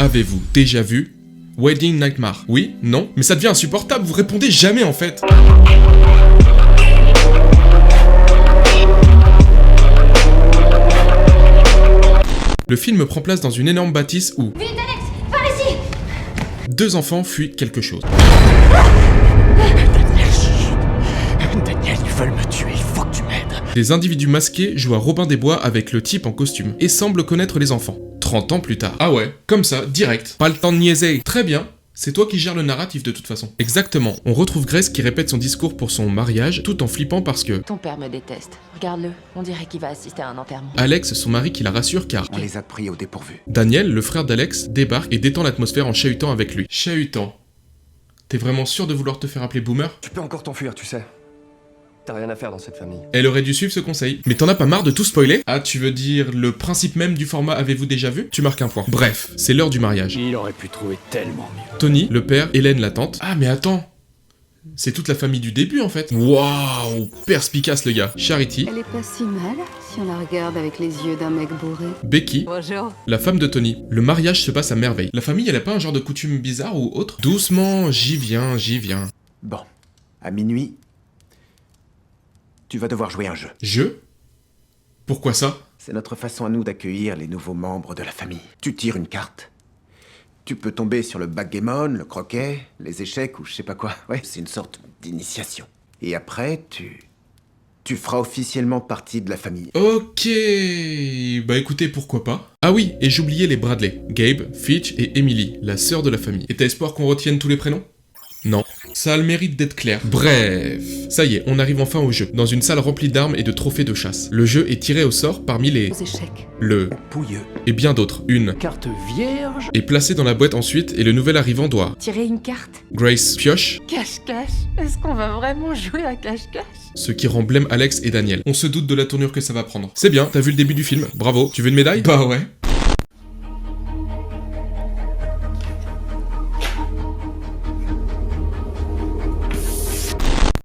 Avez-vous déjà vu Wedding Nightmare? Oui? Non? Mais ça devient insupportable, vous répondez jamais en fait. Le film prend place dans une énorme bâtisse où... Vite Alex, par ici! Deux enfants fuient quelque chose. Daniel, ils veulent me tuer, il faut que tu m'aides. Des individus masqués jouent à Robin des Bois avec le type en costume et semblent connaître les enfants. 30 ans plus tard. Ah ouais, comme ça, direct. Pas le temps de niaiser. Très bien. C'est toi qui gères le narratif de toute façon. Exactement. On retrouve Grace qui répète son discours pour son mariage tout en flippant parce que... Ton père me déteste. Regarde-le, on dirait qu'il va assister à un enterrement. Alex, son mari, qui la rassure car... On les a pris au dépourvu. Daniel, le frère d'Alex, débarque et détend l'atmosphère en chahutant avec lui. Chahutant. T'es vraiment sûr de vouloir te faire appeler boomer? Tu peux encore t'enfuir, tu sais. T'as rien à faire dans cette famille. Elle aurait dû suivre ce conseil. Mais t'en as pas marre de tout spoiler? Ah, tu veux dire le principe même du format avez-vous déjà vu? Tu marques un point. Bref, c'est l'heure du mariage. Il aurait pu trouver tellement mieux. Tony, le père, Hélène, la tante. Ah, mais attends! C'est toute la famille du début en fait. Waouh, perspicace le gars. Charity, Elle est pas si mal, si on la regarde avec les yeux d'un mec bourré. Becky, Bonjour. la femme de Tony. Le mariage se passe à merveille. La famille, elle a pas un genre de coutume bizarre ou autre? Doucement, j'y viens, j'y viens. Bon, à minuit, tu vas devoir jouer un jeu. Je? Pourquoi ça? C'est notre façon à nous d'accueillir les nouveaux membres de la famille. Tu tires une carte. Tu peux tomber sur le backgammon, le croquet, les échecs ou je sais pas quoi. Ouais, c'est une sorte d'initiation. Et après, tu feras officiellement partie de la famille. Ok, bah écoutez, pourquoi pas. Ah oui, et j'oubliais les Bradley, Gabe, Fitch et Emily, la sœur de la famille. Et t'as espoir qu'on retienne tous les prénoms? Non. Ça a le mérite d'être clair. Bref. Ça y est, on arrive enfin au jeu. Dans une salle remplie d'armes et de trophées de chasse. Le jeu est tiré au sort parmi les... Aux échecs. Le... Pouilleux. et bien d'autres. Une... Carte vierge. est placée dans la boîte ensuite et le nouvel arrivant doit... Tirer une carte. Grace pioche, Cache-cache. Est-ce qu'on va vraiment jouer à cache-cache? ce qui rend blême Alex et Daniel. On se doute de la tournure que ça va prendre. C'est bien, t'as vu le début du film. Bravo. Tu veux une médaille? Bah ouais.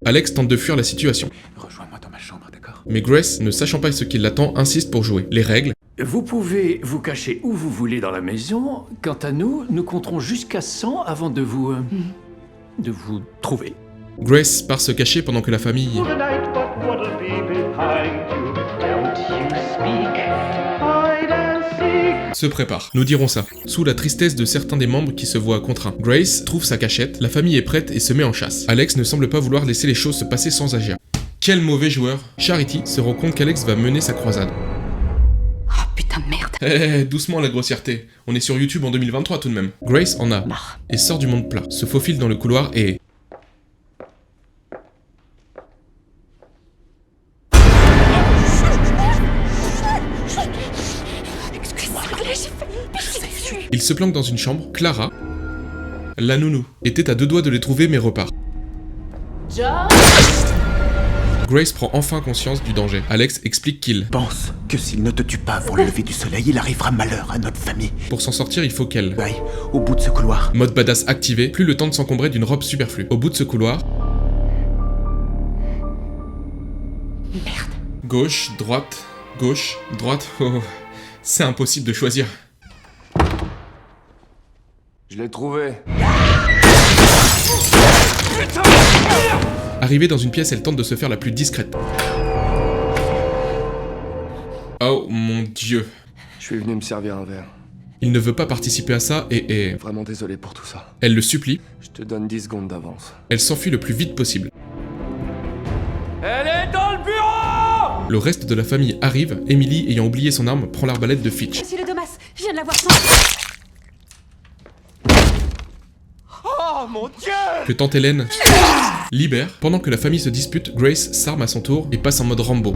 Alex tente de fuir la situation, Rejoins-moi dans ma chambre, d'accord? mais Grace, ne sachant pas ce qui l'attend, insiste pour jouer. Les règles, Vous pouvez vous cacher où vous voulez dans la maison. Quant à nous, nous compterons jusqu'à 100 avant de vous trouver. Grace part se cacher pendant que la famille the night, but what'll be behind you? Don't you speak. Hide and seek. se prépare. Nous dirons ça. Sous la tristesse de certains des membres qui se voient contraints. Grace trouve sa cachette, la famille est prête et se met en chasse. Alex ne semble pas vouloir laisser les choses se passer sans agir. Quel mauvais joueur. Charity se rend compte qu'Alex va mener sa croisade. Oh putain de merde. Eh, doucement la grossièreté. On est sur YouTube en 2023 tout de même. Grace en a Marre. et sort du monde plat, se faufile dans le couloir et... Il se planque dans une chambre. Clara, la nounou, était à deux doigts de les trouver mais repart. Grace prend enfin conscience du danger. Alex explique qu'il... Pense que s'il ne te tue pas avant le lever du soleil, il arrivera malheur à notre famille. Pour s'en sortir, il faut qu'elle... Aïe, au bout de ce couloir. Mode badass activé, plus le temps de s'encombrer d'une robe superflue. Au bout de ce couloir... Merde. Gauche, droite, oh, c'est impossible de choisir. Je l'ai trouvé. Arrivée dans une pièce, elle tente de se faire la plus discrète. Oh mon dieu. Je suis venu me servir un verre. Il ne veut pas participer à ça et... Vraiment désolé pour tout ça. Elle le supplie, Je te donne 10 secondes d'avance. elle s'enfuit le plus vite possible. Elle est dans le bureau! Le reste de la famille arrive, Emily, ayant oublié son arme, prend l'arbalète de Fitch. Monsieur le Domas, je viens de la voir sans... Oh mon dieu! Que tante Hélène libère. Pendant que la famille se dispute, Grace s'arme à son tour et passe en mode Rambo.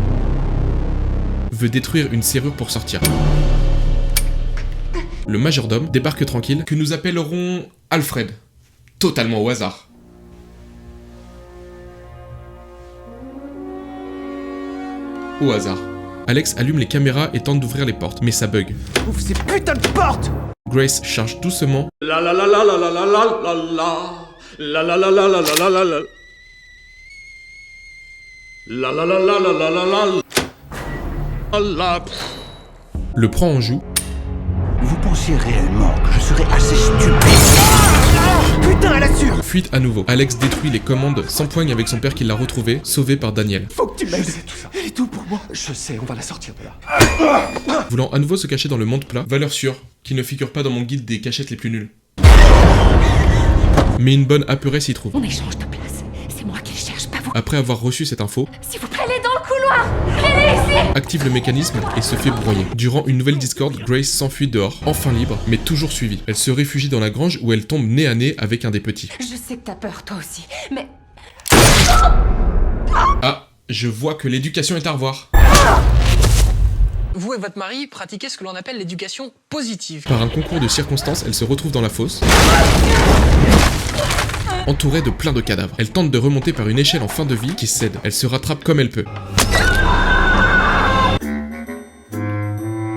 Veut détruire une serrure pour sortir. Le majordome débarque tranquille, que nous appellerons Alfred. Totalement au hasard. Au hasard. Alex allume les caméras et tente d'ouvrir les portes, mais ça bug. Ouvre ces putains de portes! Grace charge doucement, La la la la la la la la la la. La la la la la la la la la. La la la la la la la la. La. le prend en joue Vous pensiez réellement que je serais assez stupide? Putain, elle assure! Fuite à nouveau. Alex détruit les commandes, s'empoigne avec son père qui l'a retrouvé, sauvé par Daniel. Faut que tu m'aides! Je sais tout ça. Elle est tout pour moi! Je sais, on va la sortir de là. Voulant à nouveau se cacher dans le monde plat, valeur sûre, qui ne figure pas dans mon guide des cachettes les plus nulles. Mais une bonne apeurée s'y trouve. On échange de place. C'est moi qui le cherche, pas vous. Après avoir reçu cette info, S'il vous plaît, elle est dans le couloir. Elle est ici. active le mécanisme et se fait broyer. Durant une nouvelle discorde, Grace s'enfuit dehors, enfin libre, mais toujours suivie. Elle se réfugie dans la grange où elle tombe nez à nez avec un des petits. Je sais que t'as peur, toi aussi. Mais Ah, je vois que l'éducation est à revoir. Vous et votre mari pratiquez ce que l'on appelle l'éducation positive. Par un concours de circonstances, elle se retrouve dans la fosse, entourée de plein de cadavres. Elle tente de remonter par une échelle en fin de vie qui cède. Elle se rattrape comme elle peut.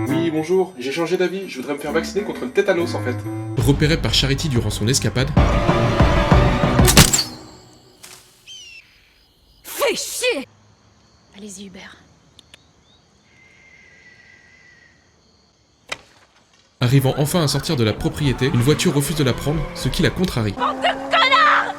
Oui, bonjour, j'ai changé d'avis, je voudrais me faire vacciner contre le tétanos en fait. Repérée par Charity durant son escapade, fais chier. Allez-y, Hubert. arrivant enfin à sortir de la propriété, une voiture refuse de la prendre, ce qui la contrarie. Bande de connards.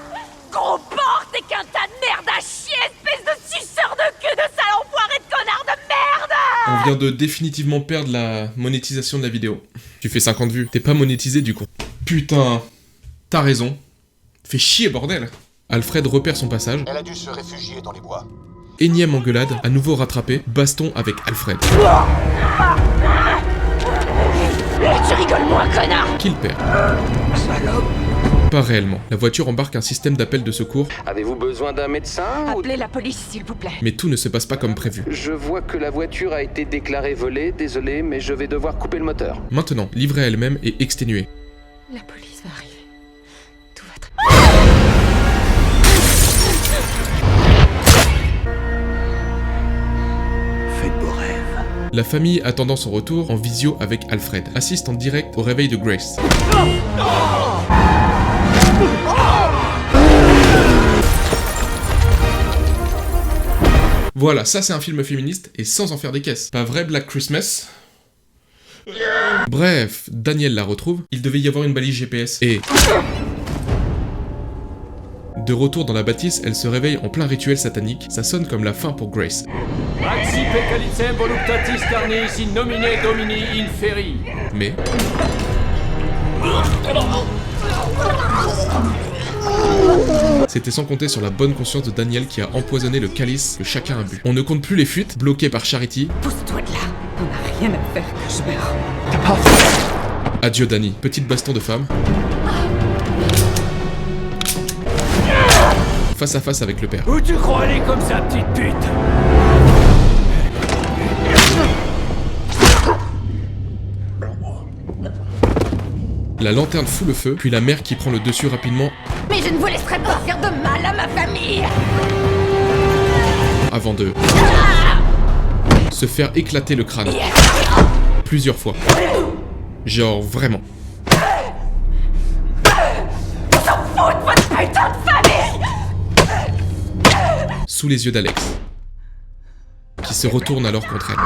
Gros porc, t'es qu'un tas de merde à chier, espèce de suceur de cul, de sale enfoiré de connard de merde. On vient de définitivement perdre la monétisation de la vidéo. Tu fais 50 vues, t'es pas monétisé du coup. Putain, t'as raison. Fais chier bordel. Alfred repère son passage. Elle a dû se réfugier dans les bois. Énième engueulade, à nouveau rattrapé, baston avec Alfred. Tu rigoles moins, connard. Qu'il perd. Pas réellement. La voiture embarque un système d'appel de secours. Avez-vous besoin d'un médecin Appelez la police, s'il vous plaît. Mais tout ne se passe pas comme prévu. Je vois que la voiture a été déclarée volée, désolé, mais je vais devoir couper le moteur. Maintenant, livrée à elle-même et exténuée. La police va arriver. Tout va très Faites beaux rêves. La famille attendant son retour en visio avec Alfred assiste en direct au réveil de Grace. Voilà, ça c'est un film féministe et sans en faire des caisses. Pas vrai Black Christmas? Bref, Daniel la retrouve, il devait y avoir une balise GPS et... De retour dans la bâtisse, elle se réveille en plein rituel satanique, ça sonne comme la fin pour Grace. Maxi pecalicem voluptatis carnis in nomine domini inferi. Mais... C'était sans compter sur la bonne conscience de Daniel qui a empoisonné le calice que chacun a bu. On ne compte plus les fuites, bloquées par Charity. Pousse-toi de là. On n'a rien à faire que je meure. Adieu Dani, petite baston de femme. Face à face avec le père. Où tu crois aller comme ça, petite pute? La lanterne fout le feu, puis la mère qui prend le dessus rapidement Mais je ne vous laisserai pas faire de mal à ma famille. avant de se faire éclater le crâne. Plusieurs fois. Genre vraiment. On s'en fout de votre putain de famille. Sous les yeux d'Alex. Qui se retourne alors contre elle.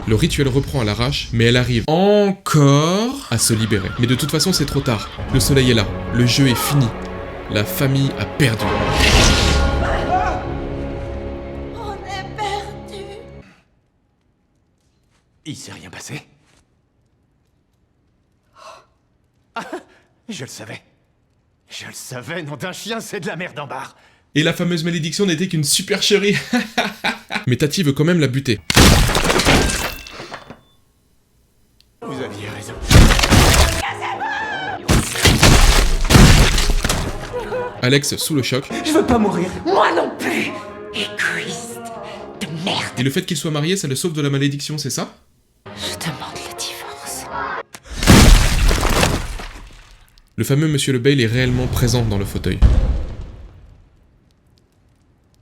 Le rituel reprend à l'arrache, mais elle arrive encore à se libérer. Mais de toute façon, c'est trop tard. Le soleil est là. Le jeu est fini. La famille a perdu. On est perdu. Il s'est rien passé? Ah, je le savais. Je le savais, nom d'un chien, c'est de la merde en barre. Et la fameuse malédiction n'était qu'une supercherie. Mais Tati veut quand même la buter. Vous aviez raison. Alex, sous le choc. Je veux pas mourir. Moi non plus. Égoïste de merde. Et le fait qu'il soit marié, ça le sauve de la malédiction, c'est ça? Je demande le divorce. Le fameux Monsieur Le Bail est réellement présent dans le fauteuil.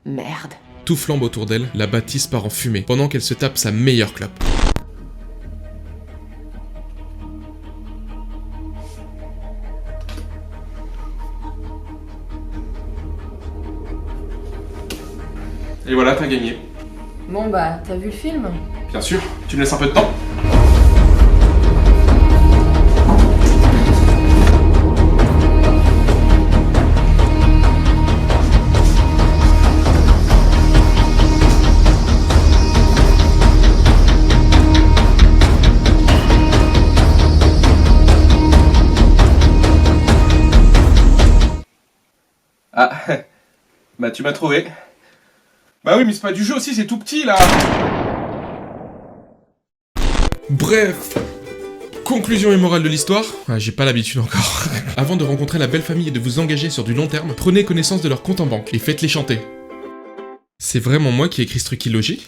Merde. Tout flambe autour d'elle, la bâtisse part en fumée, pendant qu'elle se tape sa meilleure clope. Et voilà, t'as gagné. Bon bah, t'as vu le film? Bien sûr. Tu me laisses un peu de temps? Ah, bah tu m'as trouvé. Bah oui, mais c'est pas du jeu aussi, c'est tout petit là. Bref, conclusion et morale de l'histoire, j'ai pas l'habitude encore. Avant de rencontrer la belle famille et de vous engager sur du long terme, prenez connaissance de leur compte en banque et faites-les chanter. C'est vraiment moi qui ai écrit ce truc illogique?